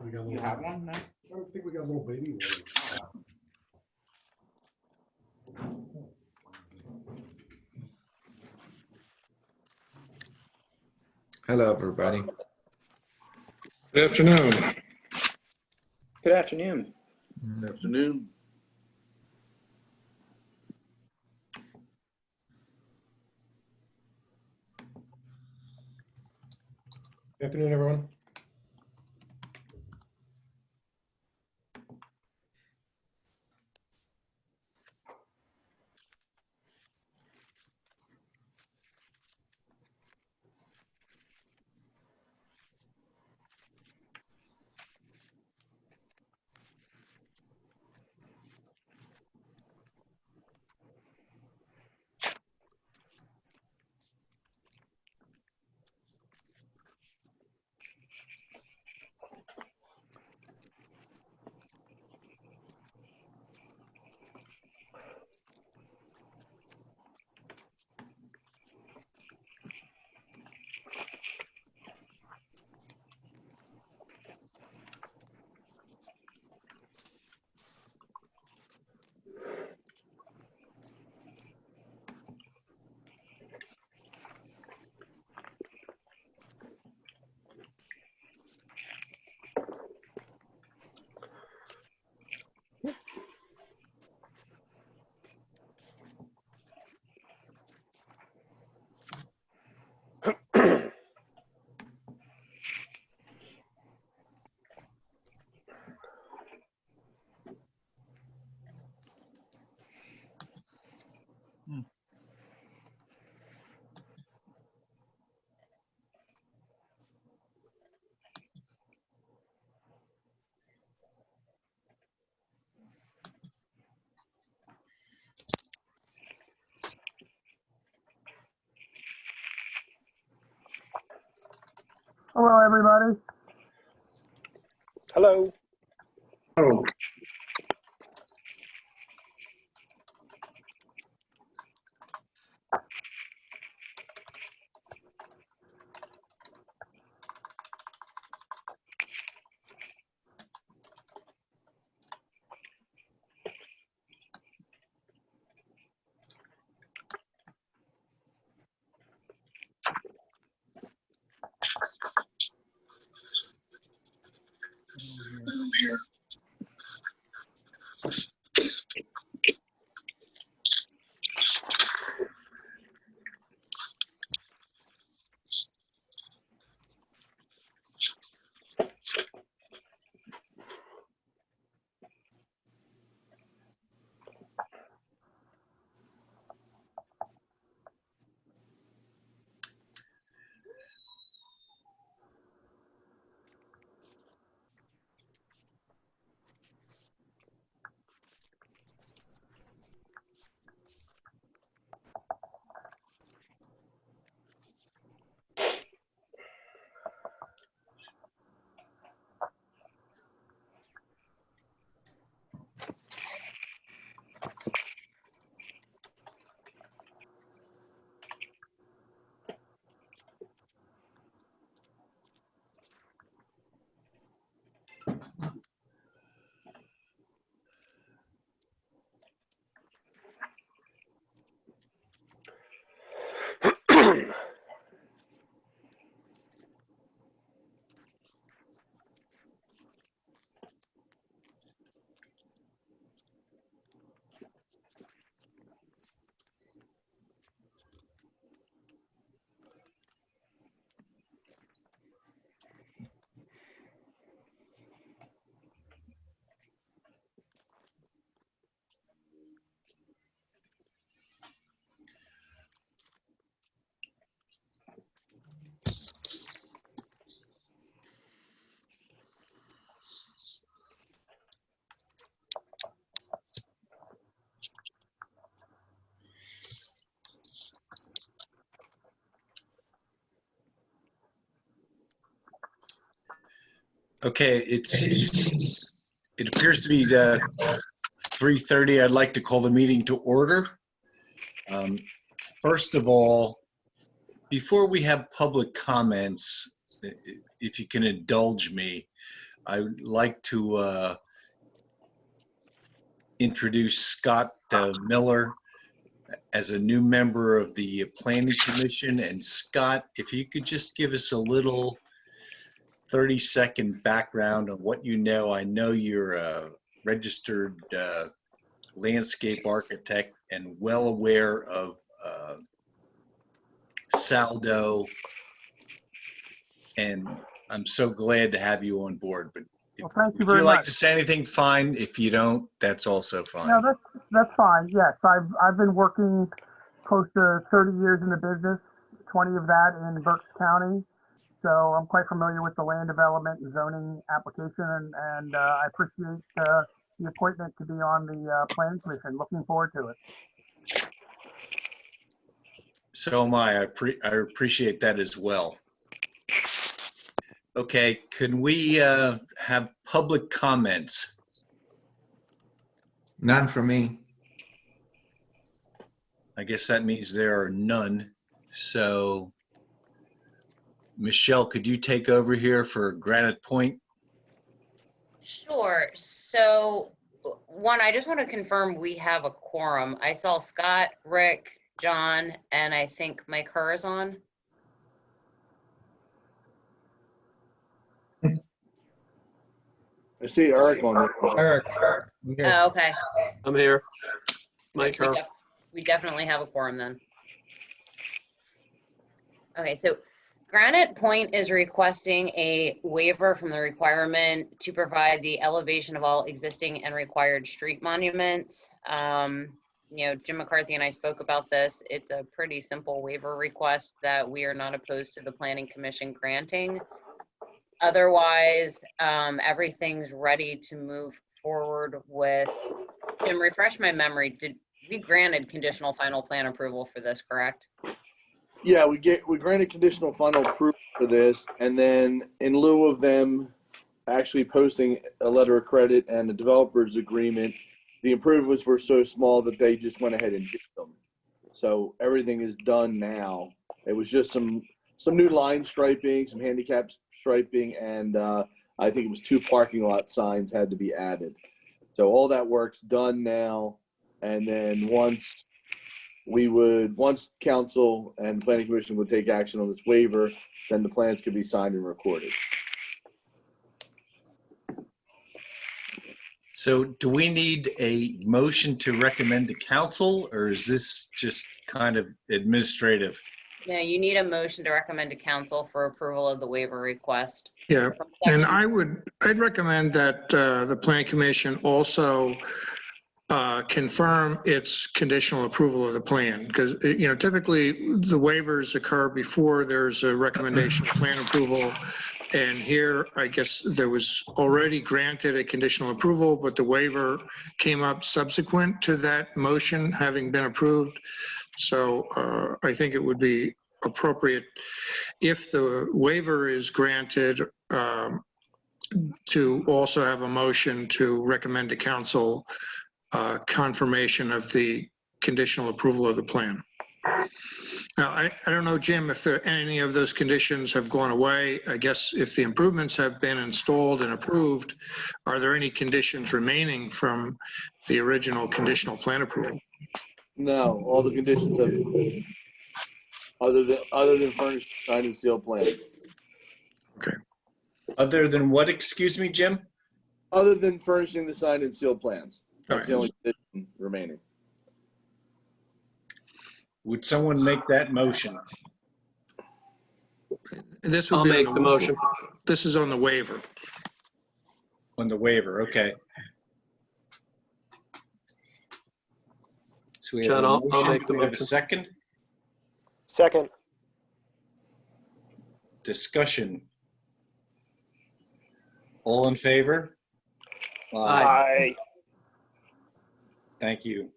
We got a You little, have one? No? I don't think we got a little baby one. Hello, everybody. Good afternoon. Good afternoon. Good afternoon. Good afternoon, everyone. Hello, everybody. Hello. Oh, Okay, it appears to be 3:30. I'd like to call the meeting to order. First of all, before we have public comments, if you can indulge me, I would like to introduce Scott Miller as a new member of the Planning Commission. And Scott, if you could just give us a little 30-second background on what you know. I know you're a registered landscape architect and well aware of Saldo, and I'm so glad to have you on board. But Well, thank you if very you like much. to say anything, fine. If you don't, that's also fine. No, that's fine. Yes, I've been working close to 30 years in the business, 20 of that in Berks County. So I'm quite familiar with the land development and zoning application, and I appreciate the appointment to be on the Planning Commission. Looking forward to it. So am I. I appreciate that as well. Okay, can we have public comments? None for me. I guess that means there are none. So, Michelle, could you take over here for Granite Point? Sure. So, one, I just want to confirm we have a quorum. I saw Scott, Rick, John, and I think Mike Herr is on. I see Eric on it. Eric, Oh, okay. I'm here. Mike We, Herr. we definitely have a quorum then. Okay, so Granite Point is requesting a waiver from the requirement to provide the elevation of all existing and required street monuments. You know, Jim McCarthy and I spoke about this. It's a pretty simple waiver request that we are not opposed to the Planning Commission granting. Otherwise, everything's ready to move forward with. Jim, refresh my memory. Did we granted conditional final plan approval for this, correct? Yeah, we granted conditional final approval for this, and then in lieu of them actually posting a letter of credit and a developer's agreement, the improvements were so small that they just went ahead and did them. So everything is done now. It was just some new line striping, some handicap striping, and I think it was 2 parking lot signs had to be added. So all that work's done now, and then once council and planning commission would take action on this waiver, then the plans could be signed and recorded. So do we need a motion to recommend to council, or is this just kind of administrative? No, you need a motion to recommend to council for approval of the waiver request. Yeah, From and section- I'd recommend that the planning commission also confirm its conditional approval of the plan, because, you know, typically the waivers occur before there's a recommendation of plan approval. And here, I guess there was already granted a conditional approval, but the waiver came up subsequent to that motion having been approved. So I think it would be appropriate, if the waiver is granted, to also have a motion to recommend to council confirmation of the conditional approval of the plan. Now, I don't know, Jim, if any of those conditions have gone away. I guess if the improvements have been installed and approved, are there any conditions remaining from the original conditional plan approval? No, all the conditions have, other than furnished, signed, and sealed plans. Okay. Other than what, excuse me, Jim? Other than furnishing the signed and sealed plans. That's the All right. only condition remaining. Would someone make that motion? This would I'll be on make the motion. This is on the waiver. On the waiver, okay. So we have John, a I'll motion. make the Do we have a motion. second? Second. Discussion. All in favor? Aye. Thank you.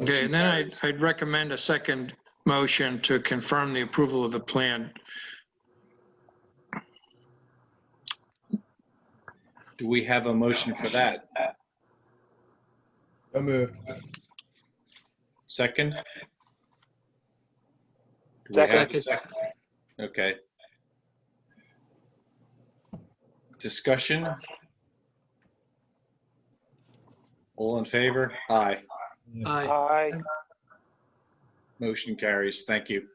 Okay, Motion and then carries. I'd recommend a second motion to confirm the approval of the plan. Do we have a motion for that? So moved. Second? Do we have a Second. second? Okay. Discussion? All in favor? Aye. Aye. Aye. Motion carries. Thank you.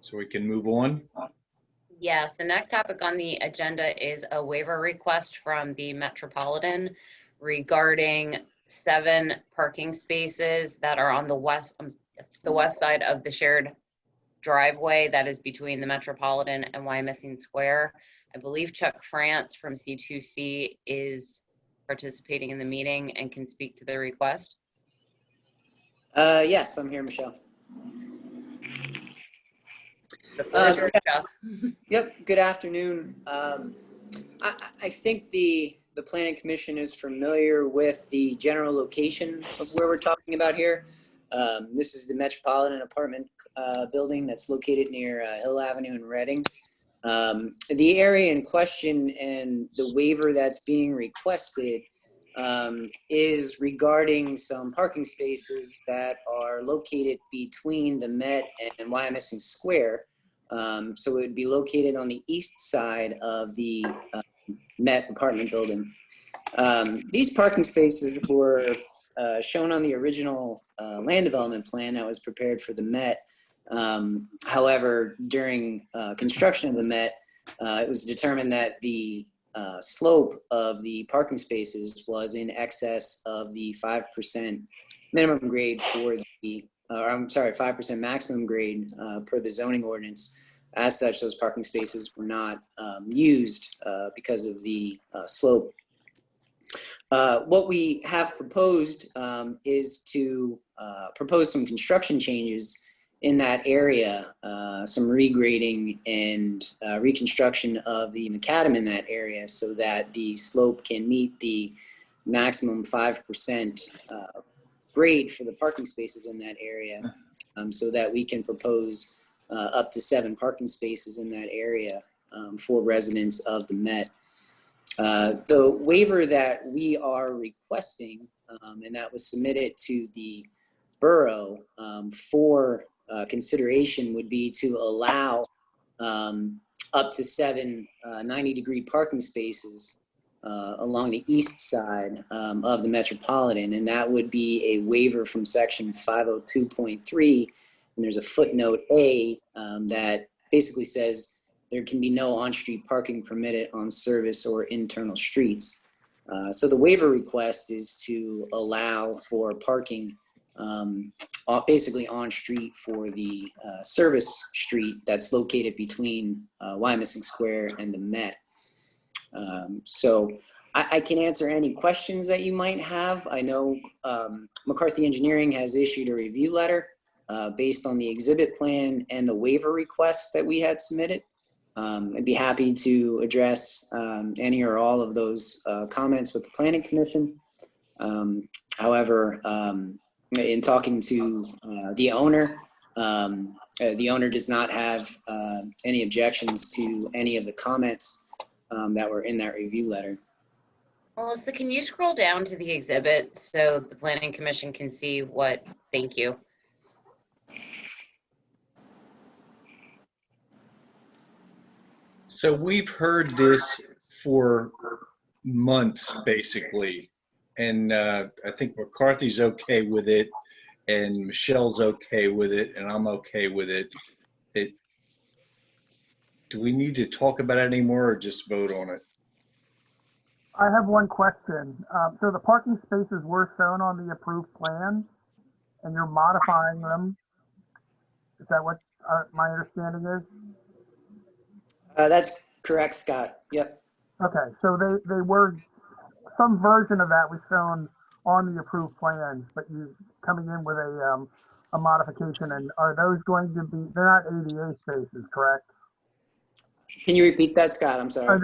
So we can move on. Yes, the next topic on the agenda is a waiver request from the Metropolitan regarding 7 parking spaces that are on the west side of the shared driveway that is between the Metropolitan and Wyomissing Square. I believe Chuck France from C2C is participating in the meeting and can speak to the request. Yes, I'm here, Michelle. The floor is yours, Chuck. Yep, good afternoon. I think the Planning Commission is familiar with the general location of where we're talking about here. This is the Metropolitan Apartment building that's located near Hill Avenue in Reading. The area in question and the waiver that's being requested is regarding some parking spaces that are located between the Met and Wyomissing Square. So it would be located on the east side of the Met apartment building. These parking spaces were shown on the original land development plan that was prepared for the Met. However, during construction of the Met, it was determined that the slope of the parking spaces was in excess of the 5% minimum grade for the, or I'm sorry, 5% maximum grade per the zoning ordinance. As such, those parking spaces were not used because of the slope. What we have proposed is to propose some construction changes in that area, some regrading and reconstruction of the macadam in that area so that the slope can meet the maximum 5% grade for the parking spaces in that area, so that we can propose up to 7 parking spaces in that area for residents of the Met. The waiver that we are requesting, and that was submitted to the borough for consideration, would be to allow up to 7 90-degree parking spaces along the east side of the Metropolitan, and that would be a waiver from section 502.3, and there's a footnote A that basically says there can be no on-street parking permitted on service or internal streets. So the waiver request is to allow for parking basically on street for the service street that's located between Wyomissing Square and the Met. So I can answer any questions that you might have. I know McCarthy Engineering has issued a review letter based on the exhibit plan and the waiver request that we had submitted. I'd be happy to address any or all of those comments with the Planning Commission. However, in talking to the owner does not have any objections to any of the comments that were in that review letter. Melissa, can you scroll down to the exhibit so the Planning Commission can see what? Thank you. So we've heard this for months, basically. And I think McCarthy's okay with it, and Michelle's okay with it, and I'm okay with it. Do we need to talk about it anymore or just vote on it? I have one question. So the parking spaces were shown on the approved plan, and you're modifying them. Is that what my understanding is? That's correct, Scott. Yep. Okay, so they were, some version of that was shown on the approved plans, but you coming in with a modification, and are those going to be, they're not ADA spaces, correct? Can you repeat that, Scott? I'm sorry.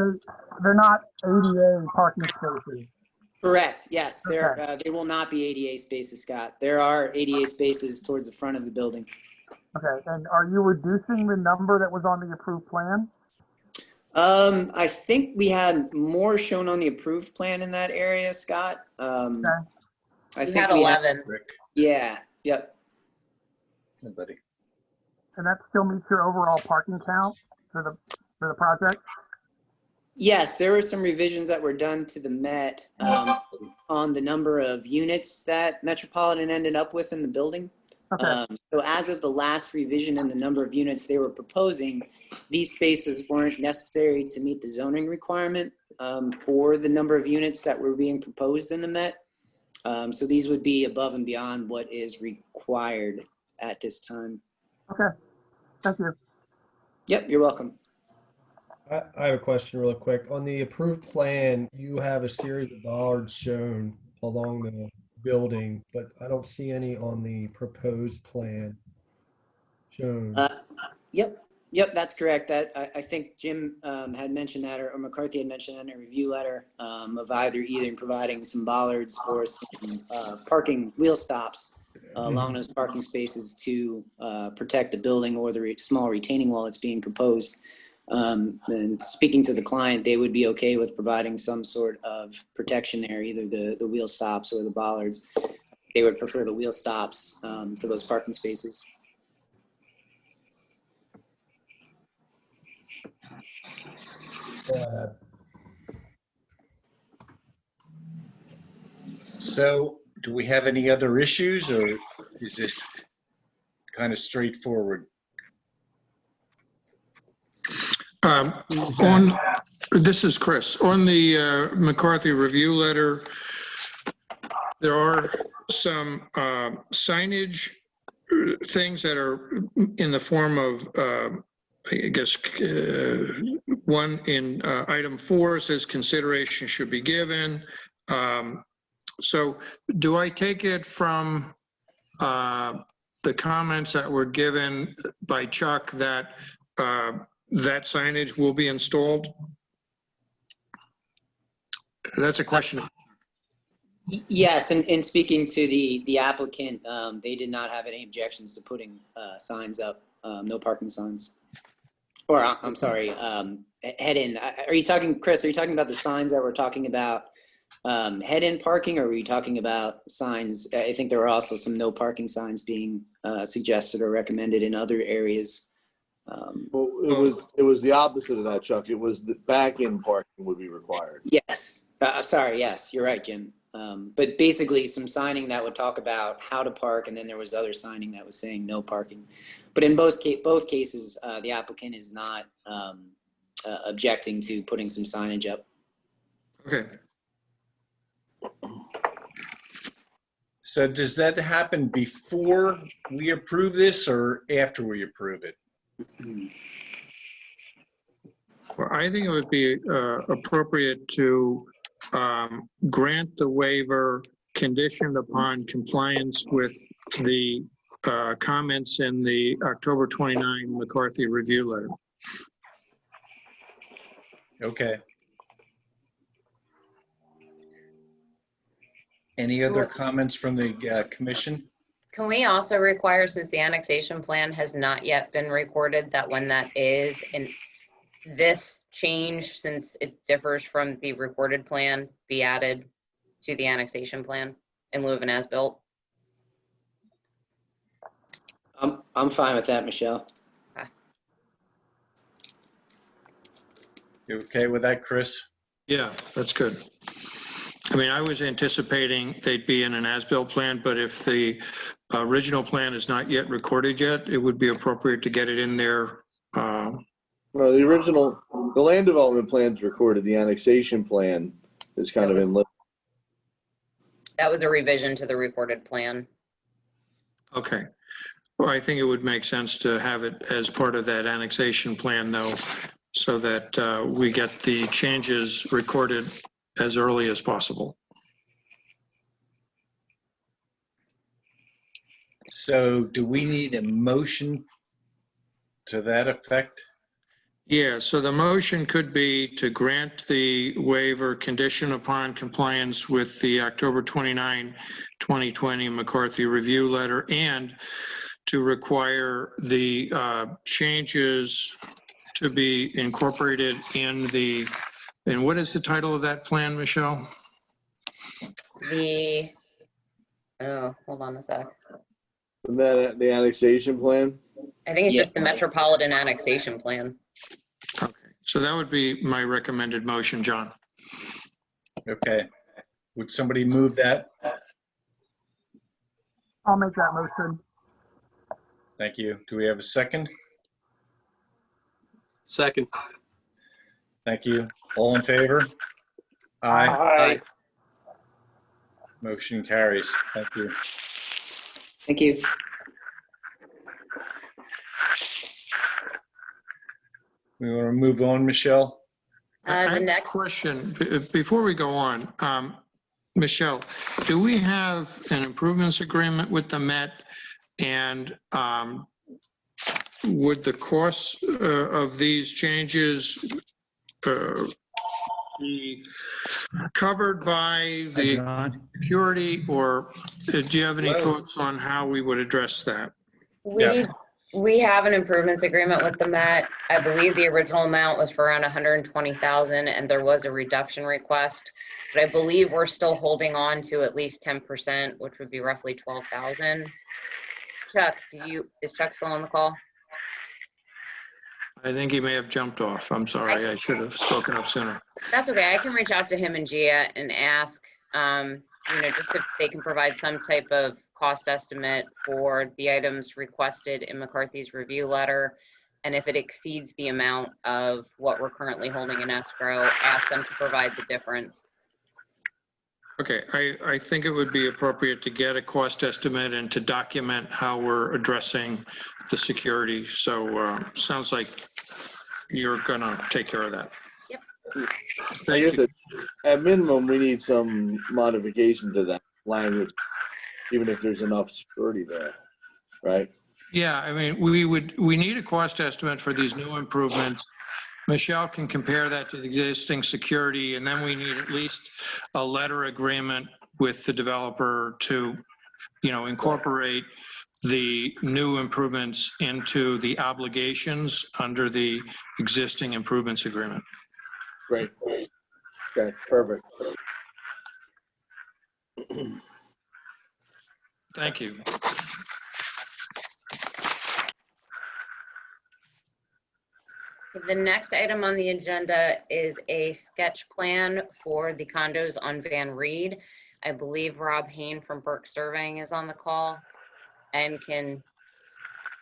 They're not ADA parking spaces. Correct. Yes, Okay. they will not be ADA spaces, Scott. There are ADA spaces towards the front of the building. Okay, and are you reducing the number that was on the approved plan? I think we had more shown on the approved plan in that area, Scott. Okay. I We think had we 11. Rick, yeah. Yep. anybody? And that still meets your overall parking count for the project? Yes, there were some revisions that were done to the Met on the number of units that Metropolitan ended up with in the building. Okay, So as of the last revision and the number of units they were proposing, these spaces weren't necessary to meet the zoning requirement for the number of units that were being proposed in the Met. So these would be above and beyond what is required at this time. okay, thank you. Yep, you're welcome. I have a question really quick. On the approved plan, you have a series of bollards shown along the building, but I don't see any on the proposed plan shown. Yep, that's correct. That I think Jim had mentioned that, or McCarthy had mentioned that in a review letter of either providing some bollards or some parking wheel stops along those parking spaces to protect the building or the small retaining wall that's being proposed. And speaking to the client, they would be okay with providing some sort of protection there, either the wheel stops or the bollards. They would prefer the wheel stops for those parking spaces. So do we have any other issues, or is it kind of straightforward? This is Chris. On the McCarthy review letter, there are some signage things that are in the form of, I guess, one in item 4 says consideration should be given. So do I take it from the comments that were given by Chuck that that signage will be installed? That's a question. Yes, and speaking to the applicant, they did not have any objections to putting signs up, no parking signs. Or I'm sorry, head-in. Are you talking, Chris, are you talking about the signs that we're talking about head-in parking, or were you talking about signs? I think there were also some no parking signs being suggested or recommended in other areas. Well, it was the opposite of that, Chuck. It was the back-in parking would be required. Yes, sorry, yes, you're right, Jim. But basically some signing that would talk about how to park, and then there was other signing that was saying no parking. But in both cases, the applicant is not objecting to putting some signage up. Okay. So does that happen before we approve this or after we approve it? Well, I think it would be appropriate to grant the waiver conditioned upon compliance with the comments in the October 29 McCarthy review letter. Okay. Any other comments from the commission? Can we also require, since the annexation plan has not yet been recorded, that when that is, and this change, since it differs from the recorded plan, be added to the annexation plan in lieu of an as-built? I'm fine with that, Michelle. You okay with that, Chris? Yeah, that's good. I mean, I was anticipating they'd be in an as-built plan, but if the original plan is not yet recorded yet, it would be appropriate to get it in there. No, the land development plan's recorded. The annexation plan is kind of in. That was a revision to the recorded plan. Okay. Well, I think it would make sense to have it as part of that annexation plan, though, so that we get the changes recorded as early as possible. So do we need a motion to that effect? Yeah, so the motion could be to grant the waiver condition upon compliance with the October 29, 2020 McCarthy review letter, and to require the changes to be incorporated in the, and what is the title of that plan, Michelle? Oh, hold on a sec. That the annexation plan. I think it's Yeah. just the Metropolitan Annexation Plan. Okay. So that would be my recommended motion, John. Okay. Would somebody move that? I'll make that motion. Thank you. Do we have a second? Second. Thank you. All in favor? Aye. Aye. Motion carries. Thank you. Thank you. We want to move on, Michelle? I have The a next, question, before we go on, Michelle, do we have an improvements agreement with the Met? And would the costs of these changes be covered by the security, or do you have any Hello? thoughts on how we would address that? Yes. we have an improvements agreement with the Met. I believe the original amount was for around 120,000 and there was a reduction request. But I believe we're still holding on to at least 10%, which would be roughly 12,000. Chuck, is Chuck still on the call? I think he may have jumped off. I'm sorry, I should have spoken up sooner. That's okay. I can reach out to him and Gia and ask, just if they can provide some type of cost estimate for the items requested in McCarthy's review letter. And if it exceeds the amount of what we're currently holding in escrow, ask them to provide the difference. Okay, I think it would be appropriate to get a cost estimate and to document how we're addressing the security. So sounds like you're gonna take care of that. Yep. I guess at minimum, we need some modification to that language, even if there's enough security there, right? Yeah, I mean, we need a cost estimate for these new improvements. Michelle can compare that to the existing security, and then we need at least a letter agreement with the developer to, incorporate the new improvements into the obligations under the existing improvements agreement. Great. Okay, perfect. Thank you. The next item on the agenda is a sketch plan for the condos on Van Reed. I believe Rob Hain from Burke Surveying is on the call and can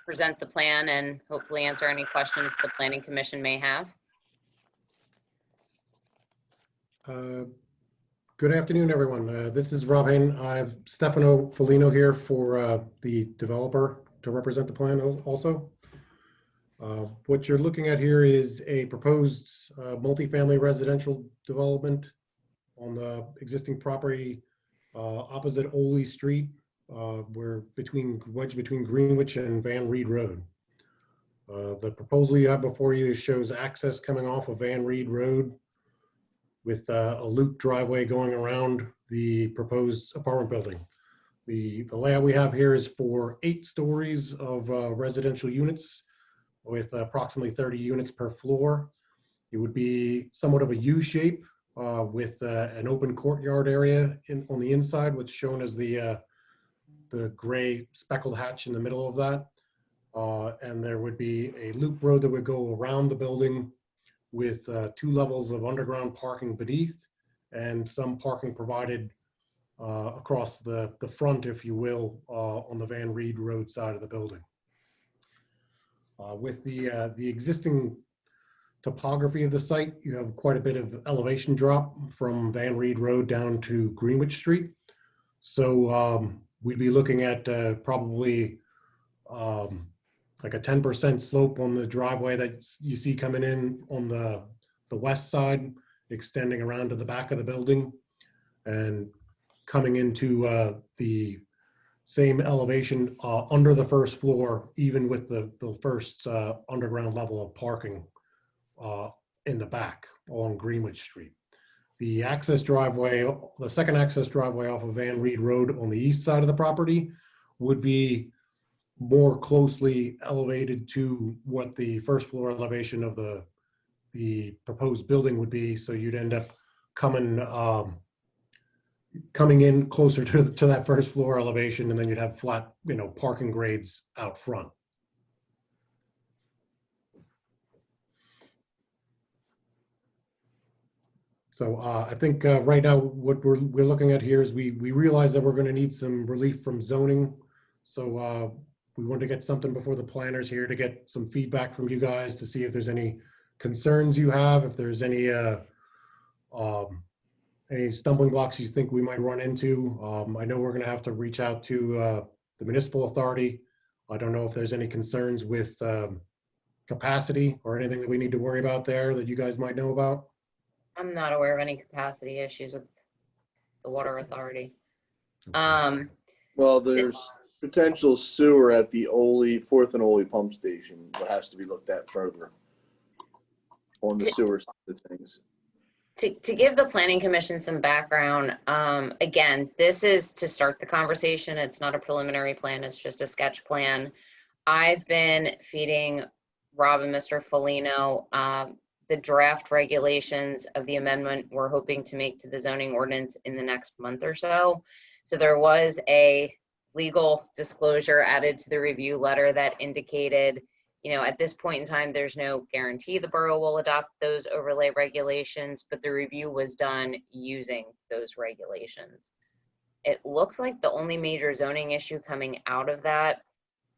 present the plan and hopefully answer any questions the Planning Commission may have. Good afternoon, everyone. This is Rob Hain. I have Stefano Foligno here for the developer to represent the plan also. What you're looking at here is a proposed multifamily residential development on the existing property opposite Oley Street. We're wedged between Greenwich and Van Reed Road. The proposal you have before you shows access coming off of Van Reed Road with a loop driveway going around the proposed apartment building. The layout we have here is for 8 stories of residential units with approximately 30 units per floor. It would be somewhat of a U shape with an open courtyard area on the inside, what's shown as the gray speckled hatch in the middle of that. And there would be a loop road that would go around the building with 2 levels of underground parking beneath and some parking provided across the front, if you will, on the Van Reed Road side of the building. With the existing topography of the site, you have quite a bit of elevation drop from Van Reed Road down to Greenwich Street. So we'd be looking at probably like a 10% slope on the driveway that you see coming in on the west side, extending around to the back of the building and coming into the same elevation under the first floor, even with the first underground level of parking in the back along Greenwich Street. The access driveway, the second access driveway off of Van Reed Road on the east side of the property would be more closely elevated to what the first floor elevation of the proposed building would be. So you'd end up coming in closer to that first floor elevation, and then you'd have flat, parking grades out front. So I think right now what we're looking at here is we realize that we're going to need some relief from zoning. So we want to get something before the planners here to get some feedback from you guys to see if there's any concerns you have, if there's any stumbling blocks you think we might run into. I know we're going to have to reach out to the municipal authority. I don't know if there's any concerns with capacity or anything that we need to worry about there that you guys might know about. I'm not aware of any capacity issues with the water authority. Well, there's potential sewer at the Fourth and Ole pump station that has to be looked at further on the sewer side of things. To give the planning commission some background, again, this is to start the conversation. It's not a preliminary plan, it's just a sketch plan. I've been feeding Rob and Mr. Folino the draft regulations of the amendment we're hoping to make to the zoning ordinance in the next month or so. So there was a legal disclosure added to the review letter that indicated, you know, at this point in time, there's no guarantee the borough will adopt those overlay regulations, but the review was done using those regulations. It looks like the only major zoning issue coming out of that,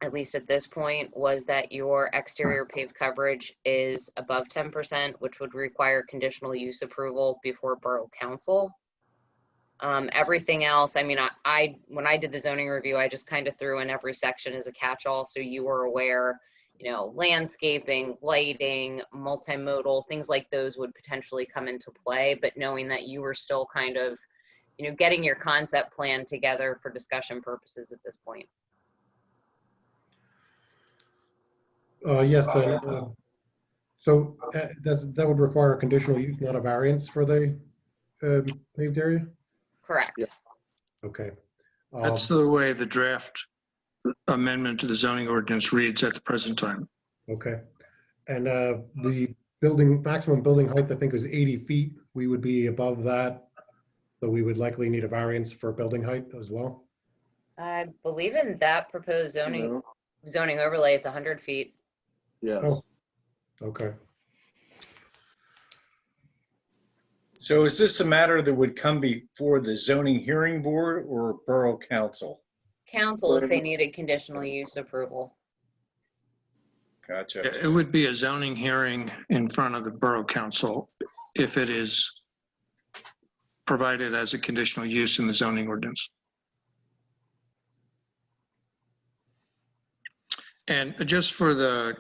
at least at this point, was that your exterior paved coverage is above 10%, which would require conditional use approval before borough council. Everything else, I mean, when I did the zoning review, I just kind of threw in every section as a catch-all, so you were aware, you know, landscaping, lighting, multimodal, things like those would potentially come into play, but knowing that you were still kind of, you know, getting your concept plan together for discussion purposes at this point. Yes, so that would require a conditional use, not a variance for the paved area? Correct. Yeah. Okay. That's the way the draft amendment to the zoning ordinance reads at the present time. Okay. And the maximum building height, I think, is 80 feet. We would be above that. So we would likely need a variance for building height as well. I believe in that proposed zoning overlay, it's 100 feet. Yes. Oh, okay. So is this a matter that would come before the zoning hearing board or borough council? Council if they needed conditional use approval. Gotcha. It would be a zoning hearing in front of the borough council if it is provided as a conditional use in the zoning ordinance. And just for the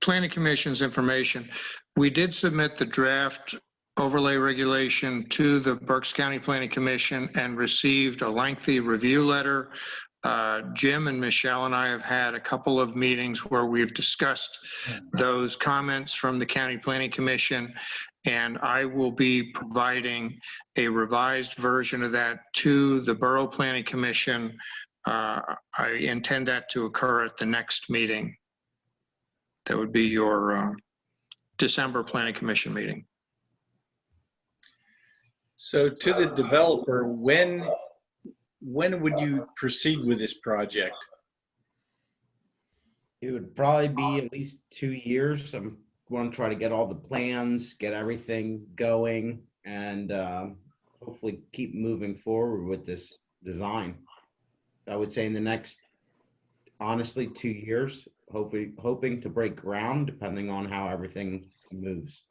planning commission's information, we did submit the draft overlay regulation to the Berks County Planning Commission and received a lengthy review letter. Jim and Michelle and I have had a couple of meetings where we've discussed those comments from the County Planning Commission, and I will be providing a revised version of that to the Borough Planning Commission. I intend that to occur at the next meeting. That would be your December Planning Commission meeting. So to the developer, when would you proceed with this project? It would probably be at least 2 years. I'm going to try to get all the plans, get everything going, and hopefully keep moving forward with this design. I would say in the next, honestly, 2 years, hoping to break ground depending on how everything moves.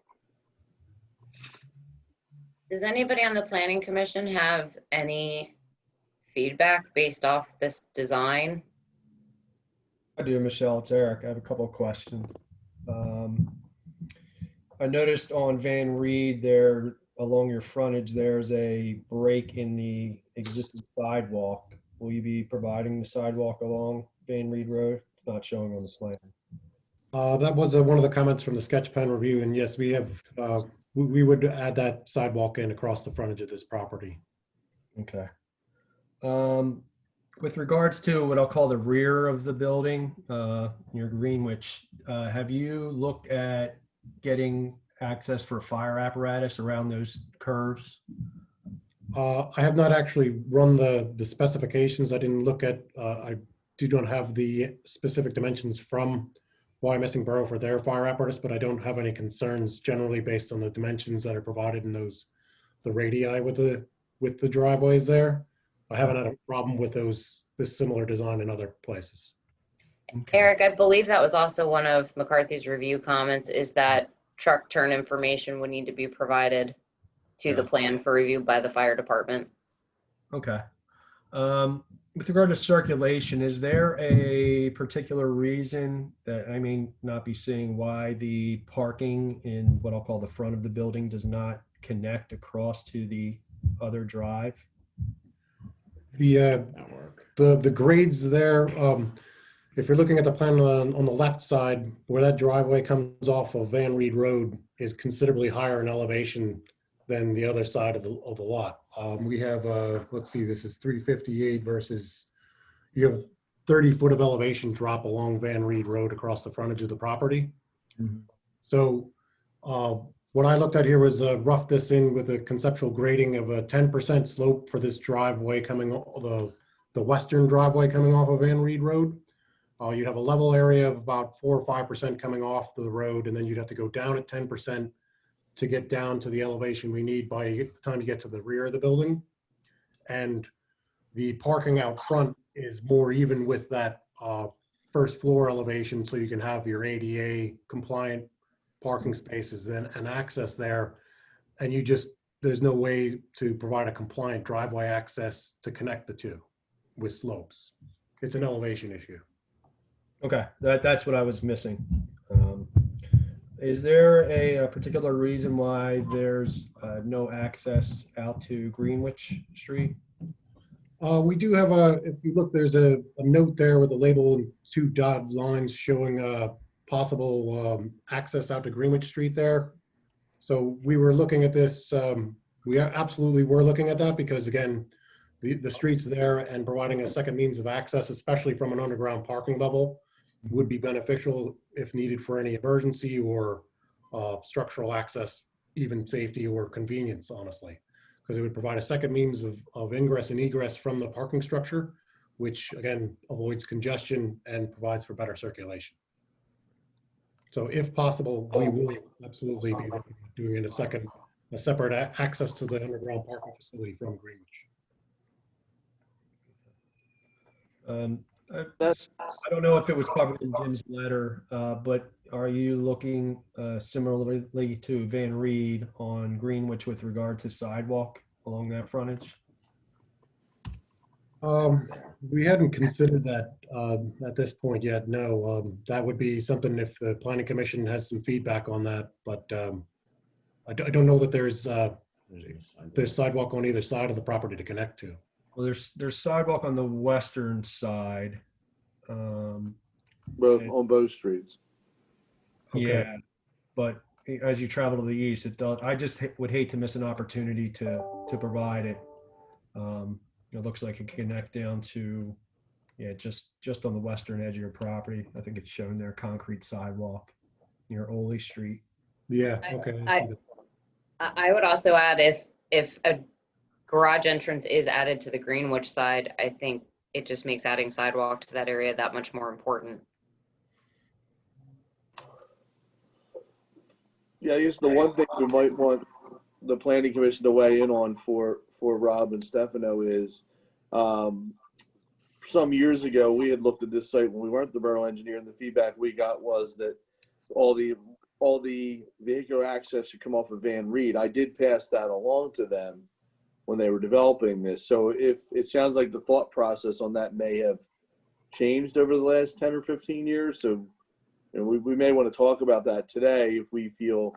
Does anybody on the planning commission have any feedback based off this design? I do, Michelle. It's Eric. I have a couple of questions. I noticed on Van Reed there, along your frontage, there's a break in the existing sidewalk. Will you be providing the sidewalk along Van Reed Road? It's not showing on the plan. That was one of the comments from the sketch plan review, and yes, we have. We would add that sidewalk in across the frontage of this property. Okay. With regards to what I'll call the rear of the building, near Greenwich, have you looked at getting access for fire apparatus around those curves? I have not actually run the specifications. I didn't look at, I do not have the specific dimensions from Wyomissing Borough for their fire apparatus, but I don't have any concerns generally based on the dimensions that are provided in the radii with the driveways there. I haven't had a problem with this similar design in other places. Okay. Eric, I believe that was also one of McCarthy's review comments, is that truck turn information would need to be provided to the plan for review by the fire department. Okay. With regard to circulation, is there a particular reason that I may not be seeing why the parking in what I'll call the front of the building does not connect across to the other drive? The grades there, if you're looking at the plan on the left side, where that driveway comes off of Van Reed Road is considerably higher in elevation than the other side of the lot. We have, let's see, this is 358 versus, you have 30 foot of elevation drop along Van Reed Road across the frontage of the property. Mhm. So what I looked at here was rough this in with a conceptual grading of a 10% slope for this driveway coming, the western driveway coming off of Van Reed Road. You'd have a level area of about 4 or 5% coming off the road, and then you'd have to go down at 10% to get down to the elevation we need by the time you get to the rear of the building. And the parking out front is more even with that first floor elevation, so you can have your ADA compliant parking spaces and access there. And there's no way to provide a compliant driveway access to connect the two with slopes. It's an elevation issue. Okay, that's what I was missing. Is there a particular reason why there's no access out to Greenwich Street? We do have if you look, there's a note there with a label and 2 dotted lines showing possible access out to Greenwich Street there. So we were looking at this, we absolutely were looking at that because again, the street's there and providing a second means of access, especially from an underground parking level, would be beneficial if needed for any emergency or structural access, even safety or convenience, honestly, because it would provide a second means of ingress and egress from the parking structure, which again avoids congestion and provides for better circulation. So if possible, we will absolutely be doing a separate access to the underground parking facility from Greenwich. I don't know if it was covered in Jim's letter, but are you looking similarly to Van Reed on Greenwich with regard to sidewalk along that frontage? We hadn't considered that at this point yet. No, that would be something if the planning commission has some feedback on that. But I don't know that there's sidewalk on either side of the property to connect to. Well, there's sidewalk on the western side. Both on both streets. Okay. Yeah, but as you travel to the east, it does. I just would hate to miss an opportunity to provide it. It looks like it can connect down to, yeah, just on the western edge of your property. I think it's shown there, concrete sidewalk near Oley Street. Yeah. Okay. I would also add if a garage entrance is added to the Greenwich side, I think it just makes adding sidewalk to that area that much more important. Yeah, I guess the one thing we might want the planning commission to weigh in on for Rob and Stefano is some years ago we had looked at this site when we weren't the borough engineer, and the feedback we got was that all the vehicular access should come off of Van Reed. I did pass that along to them when they were developing this. So if it sounds like the thought process on that may have changed over the last 10 or 15 years. So we may want to talk about that today if we feel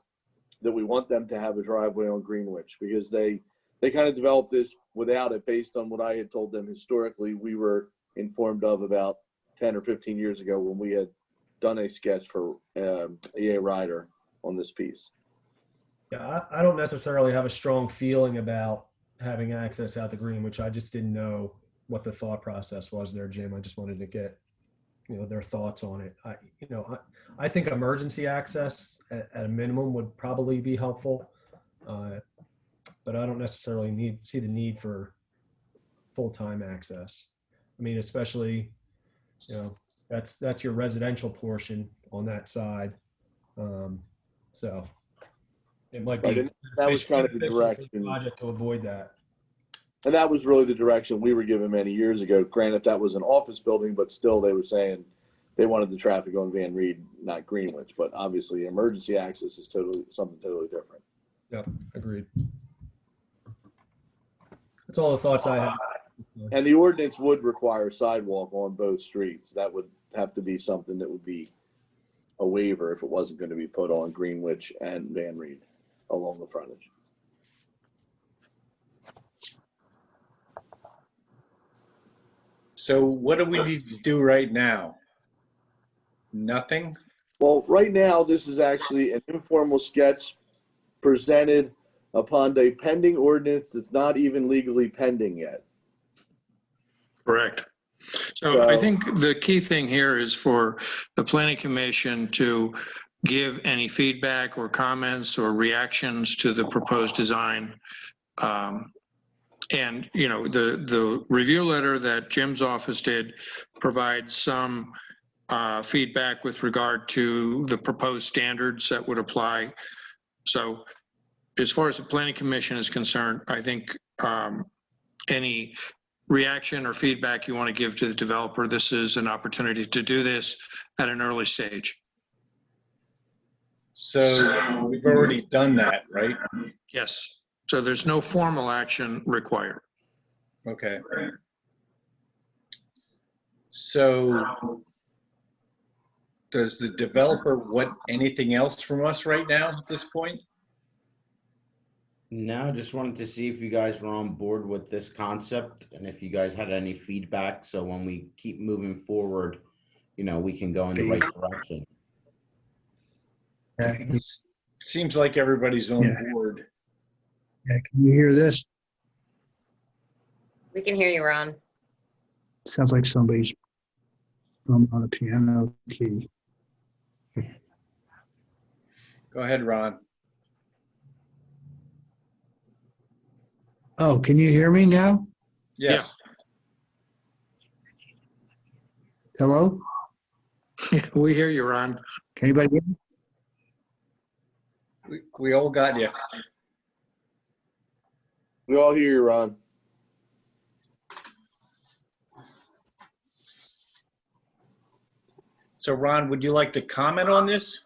that we want them to have a driveway on Greenwich, because they kind of developed this without it based on what I had told them historically we were informed of about 10 or 15 years ago when we had done a sketch for EA Ryder on this piece. Yeah, I don't necessarily have a strong feeling about having access out to Greenwich. I just didn't know what the thought process was there, Jim. I just wanted to get, their thoughts on it. I think emergency access at a minimum would probably be helpful, but I don't necessarily see the need for full-time access. I mean, especially, That's your residential portion on that side. So it might Right, be and that was kind of the beneficial for direction. project to avoid that. And that was really the direction we were given many years ago. Granted, that was an office building, but still they were saying they wanted the traffic on Van Reed, not Greenwich. But obviously emergency access is something totally different. Yep, agreed. That's all the thoughts I have. And the ordinance would require sidewalk on both streets. That would have to be something that would be a waiver if it wasn't going to be put on Greenwich and Van Reed along the frontage. So what do we need to do right now? Nothing? Well, right now, this is actually an informal sketch presented upon a pending ordinance that's not even legally pending yet. Correct. So I think the key thing here is for the planning commission to give any feedback or comments or reactions to the proposed design. And, you know, the review letter that Jim's office did provides some feedback with regard to the proposed standards that would apply. So as far as the planning commission is concerned, I think any reaction or feedback you want to give to the developer, this is an opportunity to do this at an early stage. So we've already done that, right? Yes. So there's no formal action required. Okay. So does the developer want anything else from us right now at this point? No, just wanted to see if you guys were on board with this concept and if you guys had any feedback. So when we keep moving forward, you know, we can go in the right direction. Seems like everybody's on board. Yeah, can you hear this? We can hear you, Ron. Sounds like somebody's on a piano key. Go ahead, Ron. Oh, can you hear me now? Yes. Hello? We hear you, Ron. Can anybody hear me? We all got you. We all hear you, Ron. So Ron, would you like to comment on this?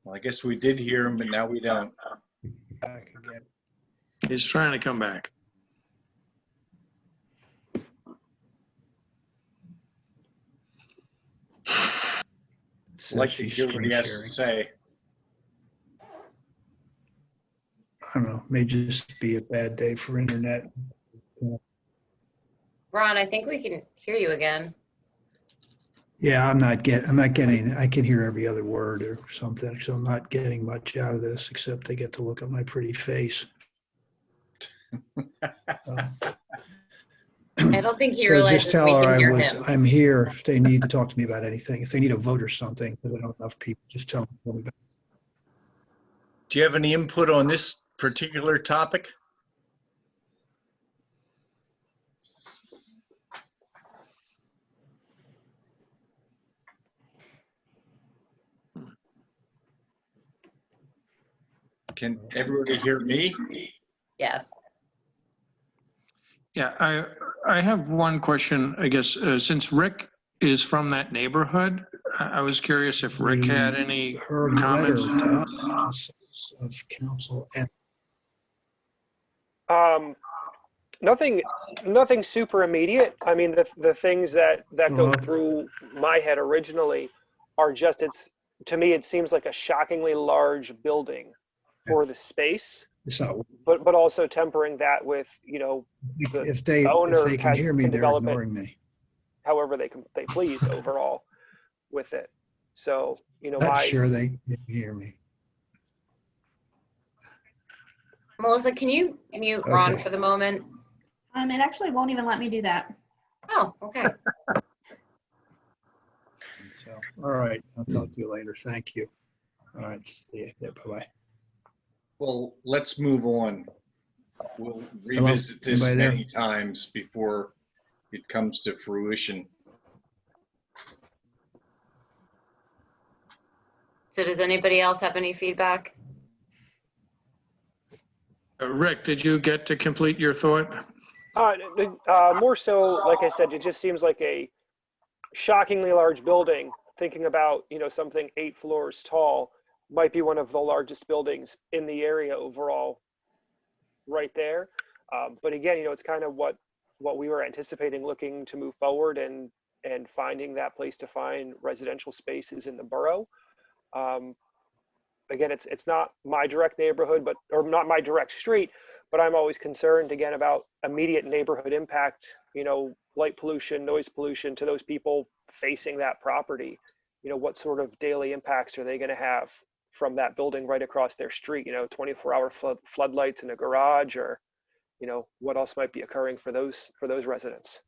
Well, I guess we did hear him, but now we don't. Back again. He's trying to come back. I'd like to hear what he has to say. I don't know, may just be a bad day for internet. Ron, I think we can hear you again. Yeah, I'm not getting, I can hear every other word or something, so I'm not getting much out of this, except they get to look at my pretty face. I don't think he So realizes just tell we her can hear him. I'm here. If they need to talk to me about anything, if they need a vote or something, because I don't have enough people, just tell them. Do you have any input on this particular topic? Can everybody hear me? Yes. Yeah, I have one question, I guess, since Rick is from that neighborhood, I was curious if Rick had any Her letter comments. to us of council and Nothing super immediate. I mean, the things that go Uh-huh. through my head originally are just, to me, it seems like a shockingly large building for the space, it's not, but also tempering that with, you know, if they owner can hear me, can they're develop it ignoring me. however they please overall with it. So, you know, Not sure they can hear me. Melissa, can you mute Ron Okay. for the moment? It actually won't even let me do that. Oh, okay. So, all right, I'll talk to you later. Thank you. All right, see you. Yeah, bye-bye. Well, let's move on. We'll revisit this Anybody there? many times before it comes to fruition. So does anybody else have any feedback? Rick, did you get to complete your thought? More so, like I said, it just seems like a shockingly large building. Thinking about, something 8 floors tall might be one of the largest buildings in the area overall right there. But again, it's kind of what we were anticipating, looking to move forward and finding that place to find residential spaces in the borough. Again, it's not my direct neighborhood, or not my direct street, but I'm always concerned again about immediate neighborhood impact, light pollution, noise pollution to those people facing that property. What sort of daily impacts are they going to have from that building right across their street? 24-hour floodlights in a garage, or what else might be occurring for those residents?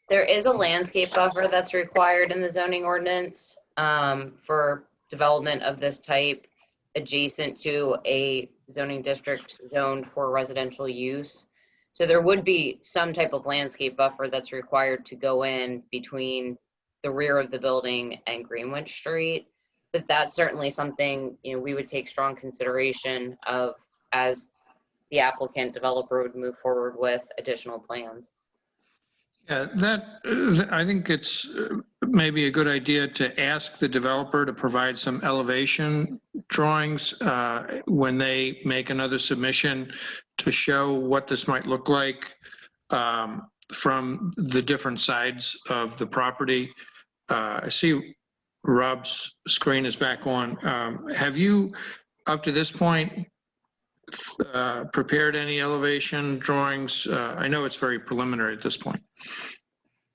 There is a landscape buffer that's required in the zoning ordinance for development of this type adjacent to a zoning district zoned for residential use. So there would be some type of landscape buffer that's required to go in between the rear of the building and Greenwich Street. But that's certainly something, we would take strong consideration of as the applicant developer would move forward with additional plans. Yeah, I think it's maybe a good idea to ask the developer to provide some elevation drawings when they make another submission to show what this might look like from the different sides of the property. I see Rob's screen is back on. Have you, up to this point, prepared any elevation drawings? I know it's very preliminary at this point.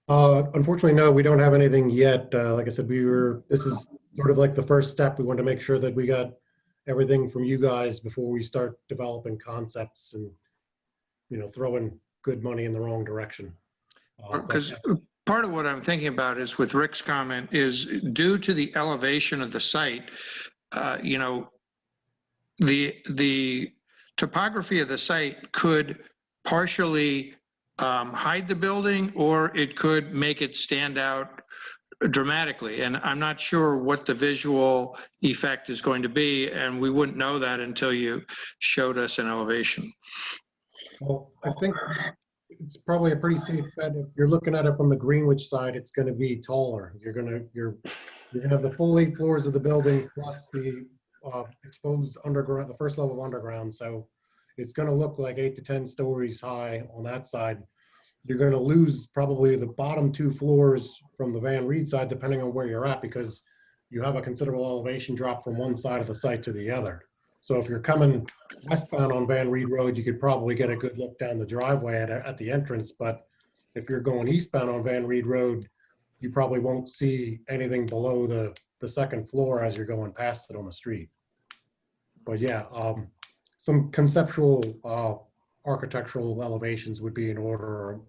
Unfortunately, no, we don't have anything yet. Like I said, this is sort of like the first step. We want to make sure that we got everything from you guys before we start developing concepts and, throwing good money in the wrong direction. Because part of what I'm thinking about is with Rick's comment is due to the elevation of the site, the topography of the site could partially hide the building, or it could make it stand out dramatically. And I'm not sure what the visual effect is going to be, and we wouldn't know that until you showed us an elevation. Well, I think it's probably a pretty safe bet. If you're looking at it from the Greenwich side, it's going to be taller. You're going to have the full 8 floors of the building plus the exposed underground, the first level of underground. So it's going to look like 8 to 10 stories high on that side. You're going to lose probably the bottom 2 floors from the Van Reed side, depending on where you're at, because you have a considerable elevation drop from one side of the site to the other. So if you're coming westbound on Van Reed Road, you could probably get a good look down the driveway at the entrance. But if you're going eastbound on Van Reed Road, you probably won't see anything below the second floor as you're going past it on the street. But yeah, some conceptual architectural elevations would be in order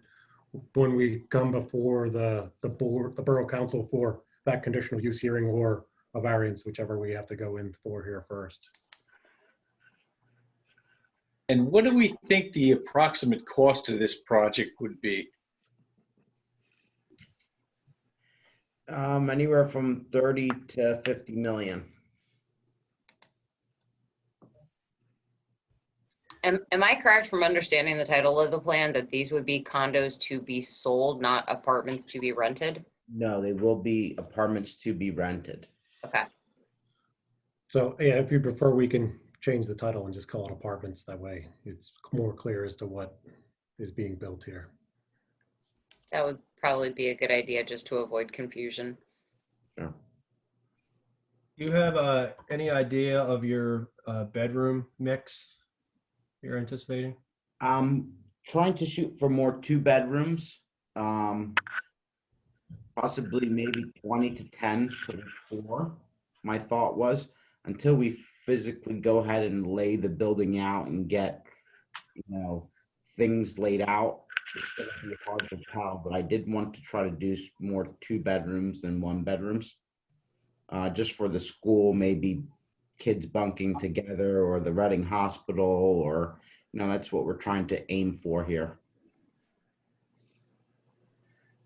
when we come before the Borough Council for that conditional use hearing or a variance, whichever we have to go in for here first. And what do we think the approximate cost of this project would be? Anywhere from 30 to 50 million. Am I correct from understanding the title of the plan that these would be condos to be sold, not apartments to be rented? No, they will be apartments to be rented. Okay. So yeah, if you prefer, we can change the title and just call it apartments. That way it's more clear as to what is being built here. That would probably be a good idea just to avoid confusion. Sure. Do you have any idea of your bedroom mix you're anticipating? Trying to shoot for more 2 bedrooms, possibly maybe 20 to 10 for each floor. My thought was until we physically go ahead and lay the building out and get, things laid out, it's going to be hard to tell, but I did want to try to do more 2 bedrooms than 1 bedrooms. Just for the school, maybe kids bunking together or the Reading Hospital, or, that's what we're trying to aim for here.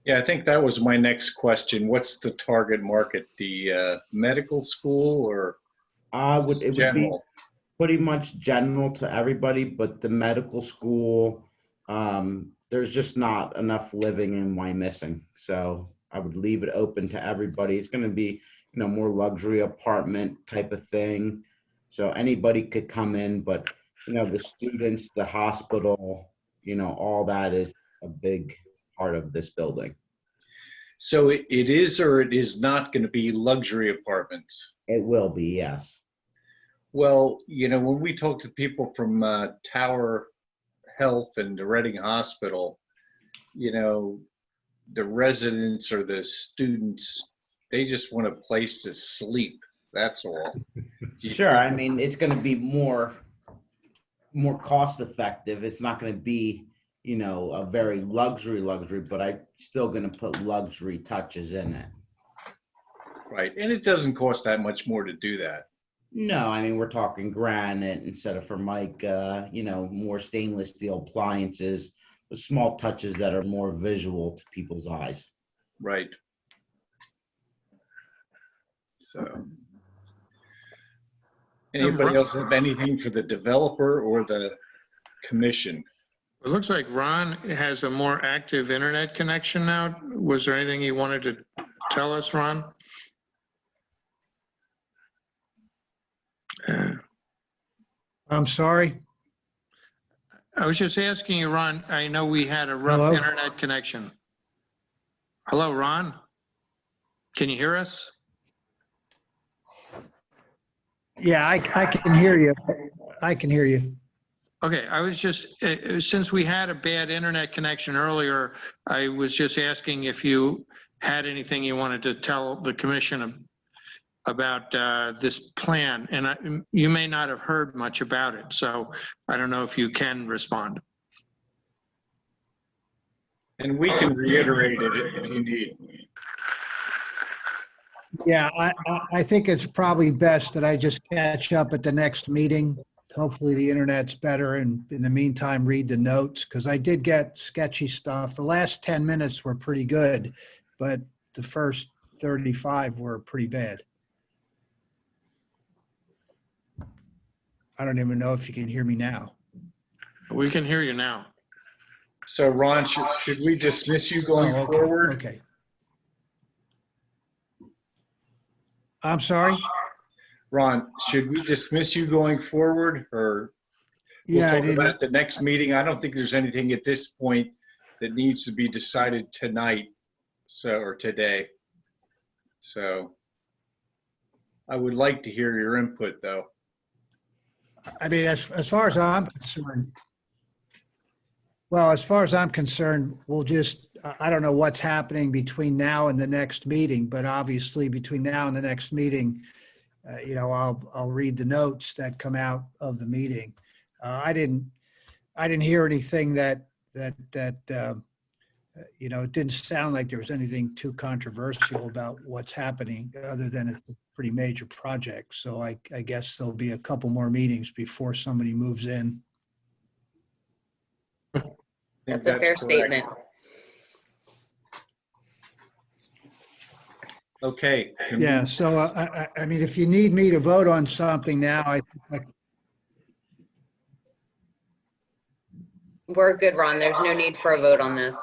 Yeah, I think that was my next question. What's the target market? The medical school or It would be general? pretty much general to everybody, but the medical school, there's just not enough living in Wyomissing. So I would leave it open to everybody. It's going to be, more luxury apartment type of thing. So anybody could come in, but, the students, the hospital, all that is a big part of this building. So it is or it is not going to be luxury apartments? It will be, yes. Well, when we talk to people from Tower Health and the Reading Hospital, the residents or the students, they just want a place to sleep. That's all. Sure. I mean, it's going to be more cost effective. It's not going to be, a very luxury, but I'm still going to put luxury touches in it. Right. And it doesn't cost that much more to do that. No, I mean, we're talking granite instead of Formica, more stainless steel appliances, the small touches that are more visual to people's eyes. Right. So, anybody else have anything for the developer or the commission? It looks like Ron has a more active internet connection now. Was there anything you wanted to tell us, Ron? I'm sorry. I was just asking you, Ron, I know we had a rough Hello? internet connection. Hello, Ron? Can you hear us? Yeah, I can hear you. I can hear you. Okay, I was just, since we had a bad internet connection earlier, I was just asking if you had anything you wanted to tell the commission about this plan. And you may not have heard much about it, so I don't know if you can respond. And we can reiterate it if you need. Yeah, I think it's probably best that I just catch up at the next meeting. Hopefully the internet's better, and in the meantime, read the notes, because I did get sketchy stuff. The last 10 minutes were pretty good, but the first 35 were pretty bad. I don't even know if you can hear me now. We can hear you now. So Ron, should we dismiss you going okay, forward? Okay. I'm sorry? Ron, should we dismiss you going forward, or we'll Yeah, I talk about didn't. it the next meeting? I don't think there's anything at this point that needs to be decided tonight, or today. So I would like to hear your input, though. I mean, as far as I'm concerned, well, as far as I'm concerned, we'll just, I don't know what's happening between now and the next meeting, but obviously between now and the next meeting, I'll read the notes that come out of the meeting. I didn't hear anything that it didn't sound like there was anything too controversial about what's happening, other than it's a pretty major project. So I guess there'll be a couple more meetings before somebody moves in. That's a fair statement. Okay. Yeah, so I mean, if you need me to vote on something now, We're good, Ron. There's no need for a vote on this.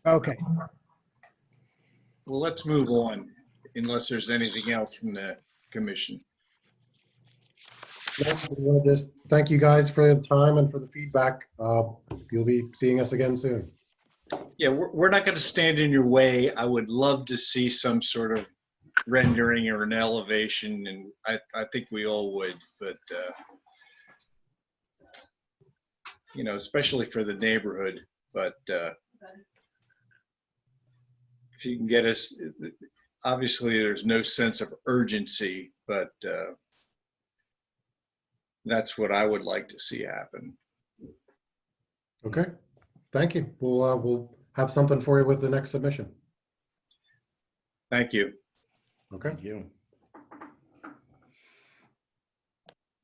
okay. Well, let's move on, unless there's anything else from the commission. Yeah, we want to just thank you guys for the time and for the feedback. You'll be seeing us again soon. Yeah, we're not going to stand in your way. I would love to see some sort of rendering or an elevation, and I think we all would, but especially for the neighborhood. But if you can get us, obviously there's no sense of urgency, but that's what I would like to see happen. Okay, thank you. We'll have something for you with the next submission. Thank you. Okay. Thank you.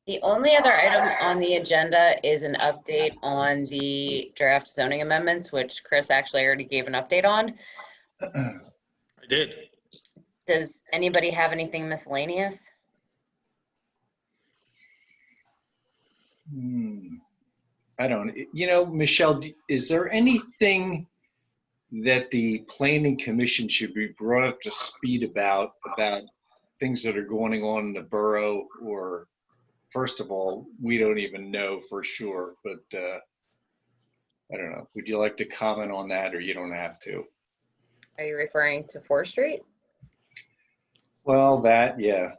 The only other item on the agenda is an update on the draft zoning amendments, which Chris actually already gave an update on. I did. Does anybody have anything miscellaneous? I don't, Michelle, is there anything that the planning commission should be brought up to speed about things that are going on in the borough? Or first of all, we don't even know for sure, but I don't know. Would you like to comment on that, or you don't have to? Are you referring to 4th Street? Well, that, yeah.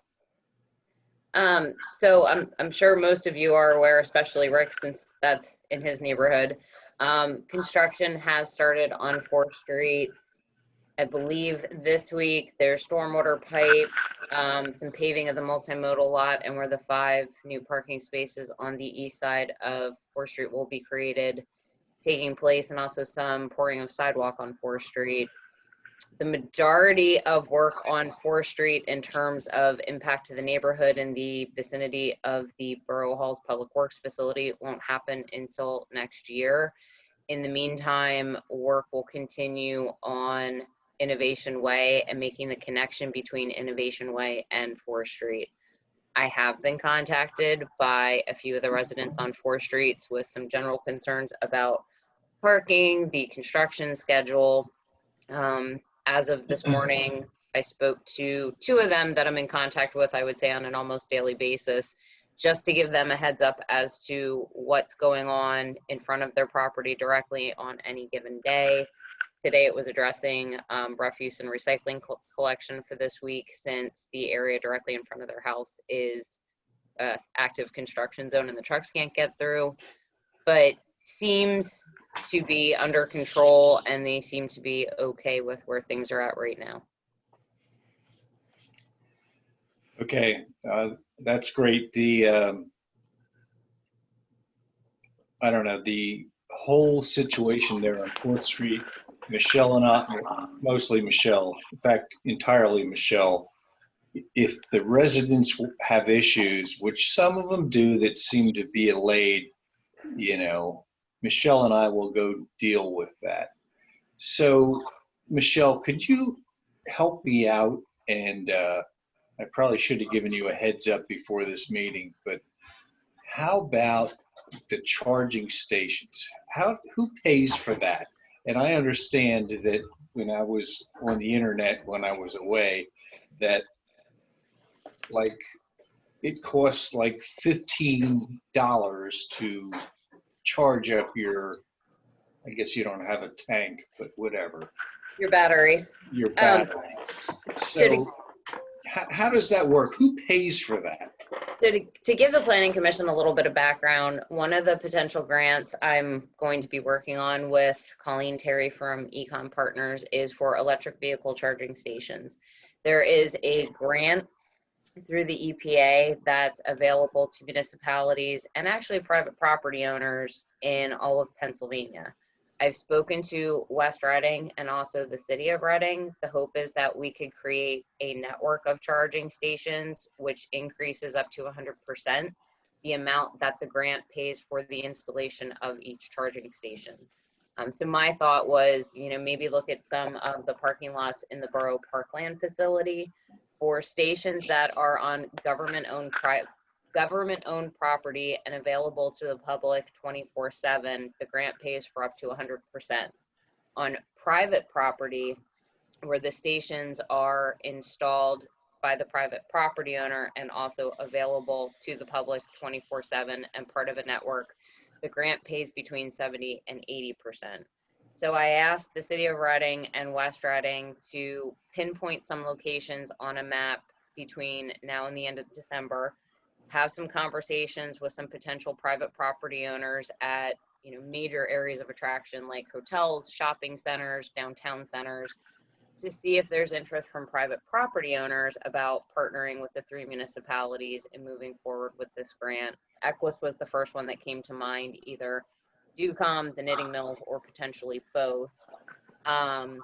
So I'm sure most of you are aware, especially Rick, since that's in his neighborhood. Construction has started on 4th Street. I believe this week there's stormwater pipe, some paving of the multimodal lot, and where the 5 new parking spaces on the east side of 4th Street will be created, taking place, and also some pouring of sidewalk on 4th Street. The majority of work on 4th Street in terms of impact to the neighborhood in the vicinity of the Borough Hall's Public Works facility won't happen until next year. In the meantime, work will continue on Innovation Way and making the connection between Innovation Way and 4th Street. I have been contacted by a few of the residents on 4th Street with some general concerns about parking, the construction schedule. As of this morning, I spoke to 2 of them that I'm in contact with, I would say on an almost daily basis, just to give them a heads up as to what's going on in front of their property directly on any given day. Today it was addressing refuse and recycling collection for this week, since the area directly in front of their house is active construction zone and the trucks can't get through. But seems to be under control, and they seem to be okay with where things are at right now. Okay, that's great. The I don't know, the whole situation there on 4th Street, Michelle and I, mostly Michelle, in fact, entirely Michelle, if the residents have issues, which some of them do that seem to be allayed, Michelle and I will go deal with that. So, Michelle, could you help me out? And I probably should have given you a heads up before this meeting, but how about the charging stations? Who pays for that? And I understand that when I was on the internet, when I was away, that like it costs like $15 to charge up your, I guess you don't have a tank, but whatever. Your battery. Your battery. So how does that work? Who pays for that? So to give the Planning Commission a little bit of background, one of the potential grants I'm going to be working on with Colleen Terry from Econ Partners is for electric vehicle charging stations. There is a grant through the EPA that's available to municipalities and actually private property owners in all of Pennsylvania. I've spoken to West Reading and also the city of Reading. The hope is that we could create a network of charging stations, which increases up to 100% the amount that the grant pays for the installation of each charging station. So my thought was, maybe look at some of the parking lots in the Borough Parkland facility for stations that are on government-owned property and available to the public 24/7. The grant pays for up to 100%. On private property, where the stations are installed by the private property owner and also available to the public 24/7 and part of a network, the grant pays between 70 and 80%. So I asked the city of Reading and West Reading to pinpoint some locations on a map between now and the end of December, have some conversations with some potential private property owners at major areas of attraction like hotels, shopping centers, downtown centers, to see if there's interest from private property owners about partnering with the 3 municipalities and moving forward with this grant. Equus was the first one that came to mind, either Ducom, the Knitting Mills, or potentially both. And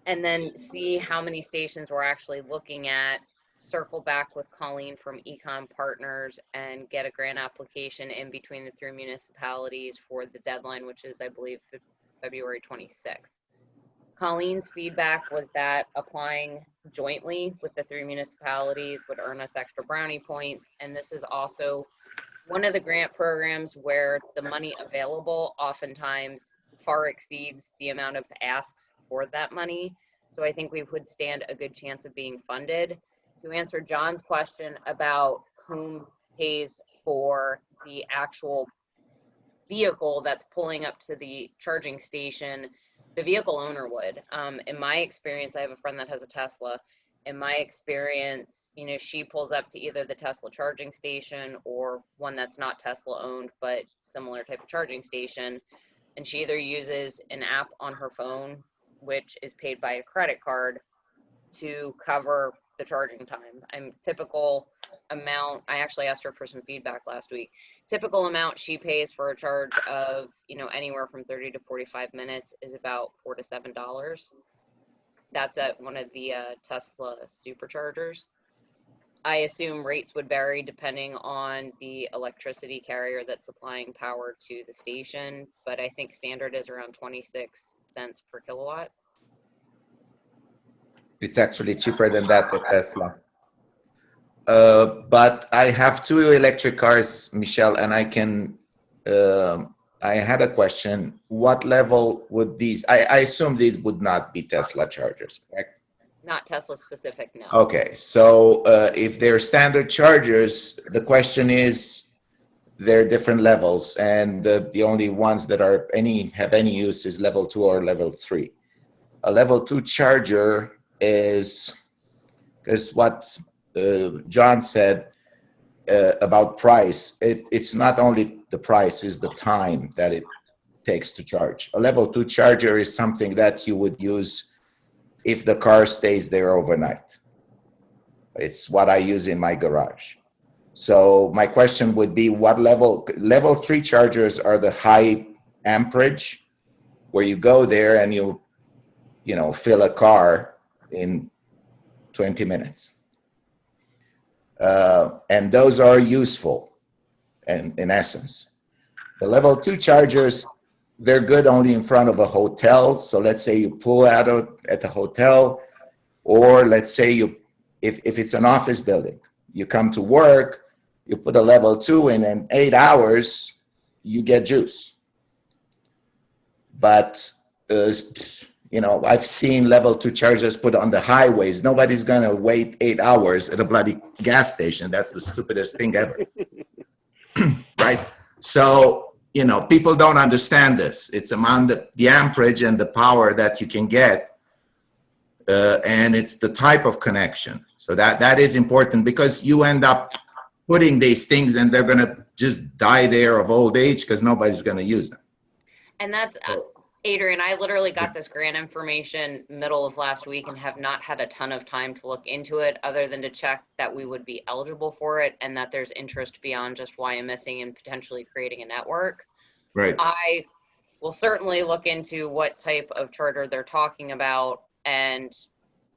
then see how many stations we're actually looking at circle back with Colleen from Econ Partners and get a grant application in between the 3 municipalities for the deadline, which is, I believe, February 26th. Colleen's feedback was that applying jointly with the 3 municipalities would earn us extra brownie points. And this is also one of the grant programs where the money available oftentimes far exceeds the amount of asks for that money. So I think we would stand a good chance of being funded. To answer John's question about whom pays for the actual vehicle that's pulling up to the charging station, the vehicle owner would. In my experience, I have a friend that has a Tesla. In my experience, you know, she pulls up to either the Tesla charging station or one that's not Tesla owned, but similar type of charging station. And she either uses an app on her phone, which is paid by a credit card, to cover the charging time. Typical amount, I actually asked her for some feedback last week. Typical amount she pays for a charge of, you know, anywhere from 30 to 45 minutes is about $4 to $7. That's at one of the Tesla superchargers. I assume rates would vary depending on the electricity carrier that's supplying power to the station, but I think standard is around 26 cents per kilowatt. It's actually cheaper than that at Tesla. But I have 2 electric cars, Michelle, and I had a question. What level would these, I assume these would not be Tesla chargers, correct? Not Tesla specific, no. Okay, so if they're standard chargers, the question is, they're different levels, and the only ones that are have any use is level 2 or level 3. A level 2 charger is what John said about price. It's not only the price, it's the time that it takes to charge. A level 2 charger is something that you would use if the car stays there overnight. It's what I use in my garage. So my question would be, what level 3 chargers are the high amperage, where you go there and you know, fill a car in 20 minutes. And those are useful in essence. The level 2 chargers, they're good only in front of a hotel. So let's say you pull out at the hotel, or let's say if it's an office building, you come to work, you put a level 2 in, and 8 hours, you get juice. But, you know, I've seen level 2 chargers put on the highways. Nobody's gonna wait 8 hours at a bloody gas station. That's the stupidest thing ever. Right? So, you know, people don't understand this. It's among the amperage and the power that you can get, and it's the type of connection. So that is important, because you end up putting these things and they're gonna just die there of old age because nobody's gonna use them. And that's, Adrian, I literally got this grant information middle of last week and have not had a ton of time to look into it, other than to check that we would be eligible for it and that there's interest beyond just Wyomissing and potentially creating a network. Right. I will certainly look into what type of charger they're talking about and,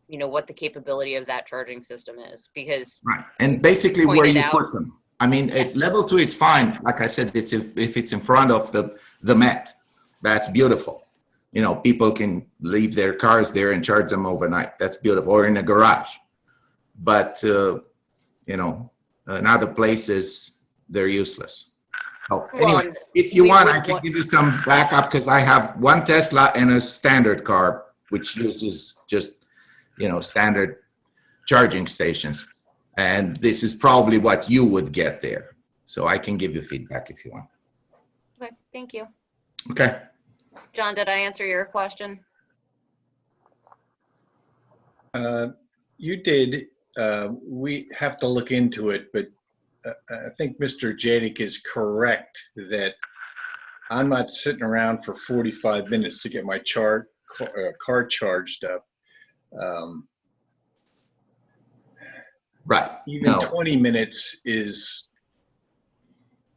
you know, what the capability of that charging system is, because. Right. And basically where you out, put them. I mean, if level 2 is fine, like I said, it's if it's in front of the Met, that's beautiful. You know, people can leave their cars there and charge them overnight. That's beautiful. Or in a garage. But, you know, in other places, they're useless. Oh, anyway, if you want, I can give you some backup, because I have 1 Tesla and a standard car, which uses just, you know, standard charging stations. And this is probably what you would get there. So I can give you feedback if you want. Okay, thank you. Okay. John, did I answer your question? You did. We have to look into it, but I think Mr. Jadik is correct that I'm not sitting around for 45 minutes to get my car charged up. Right. Even 20 minutes is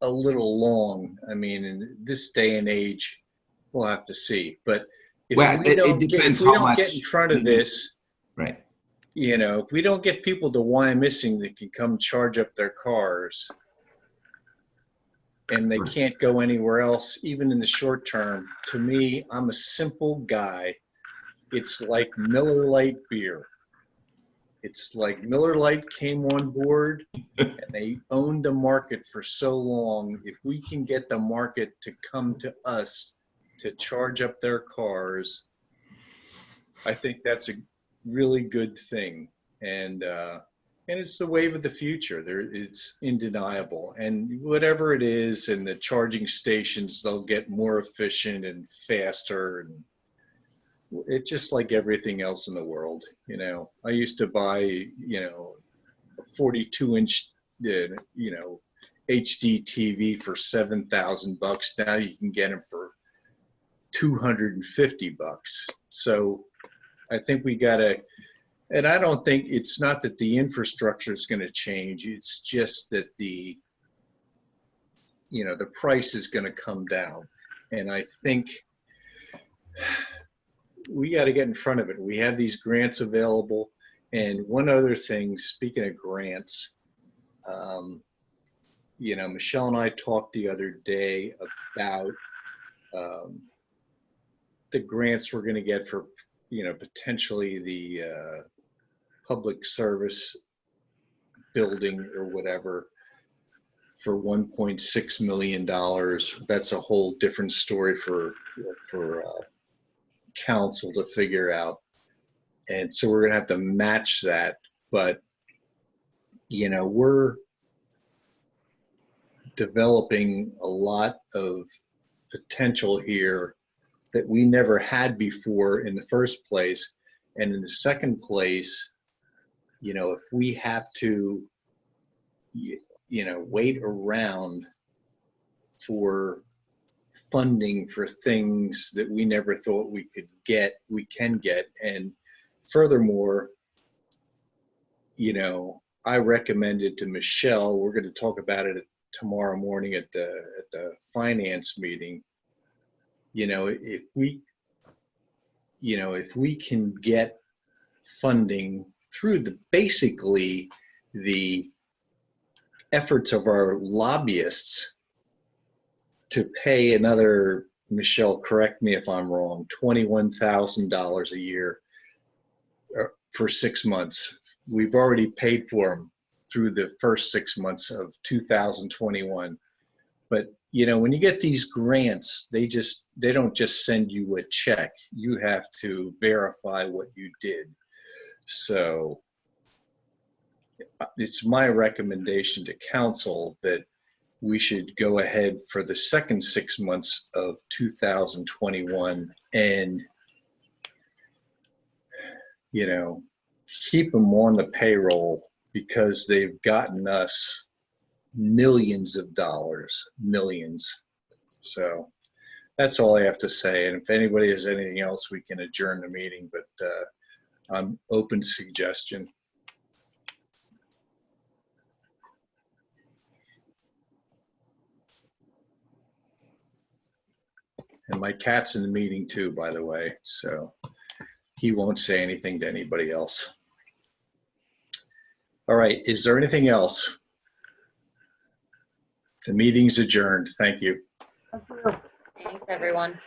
a little long. I mean, in this day and age, we'll have to see. But if we don't get in front of this, right, you know, if we don't get people to Wyomissing that can come charge up their cars and they can't go anywhere else, even in the short term, to me, I'm a simple guy. It's like Miller Lite beer. It's like Miller Lite came on board and they owned the market for so long. If we can get the market to come to us to charge up their cars, I think that's a really good thing. And it's the wave of the future. It's undeniable. And whatever it is, and the charging stations, they'll get more efficient and faster. And it's just like everything else in the world. You know, I used to buy, you know, a 42-inch, you know, HD TV for $7,000. Now you can get them for $250. So I think we gotta, and I don't think, it's not that the infrastructure is going to change. It's just that the, you know, the price is going to come down. And I think we got to get in front of it. We have these grants available. And one other thing, speaking of grants, you know, Michelle and I talked the other day about the grants we're going to get for, you know, potentially the public service building or whatever for $1.6 million. That's a whole different story for council to figure out. And so we're gonna have to match that. But, you know, we're developing a lot of potential here that we never had before in the first place. And in the second place, you know, if we have to, you know, wait around for funding for things that we never thought we could get, we can get. And furthermore, you know, I recommended to Michelle, we're going to talk about it tomorrow morning at the finance meeting. You know, if we can get funding through basically the efforts of our lobbyists to pay another, Michelle, correct me if I'm wrong, $21,000 a year for 6 months. We've already paid for them through the first 6 months of 2021. But, you know, when you get these grants, they don't just send you a check. You have to verify what you did. So it's my recommendation to council that we should go ahead for the second 6 months of 2021 and, you know, keep them on the payroll because they've gotten us millions of dollars, millions. So that's all I have to say. And if anybody has anything else, we can adjourn the meeting, but I'm open to suggestion. And my cat's in the meeting too, by the way, so he won't say anything to anybody else. All right, is there anything else? The meeting's adjourned. Thank you. Thanks, everyone.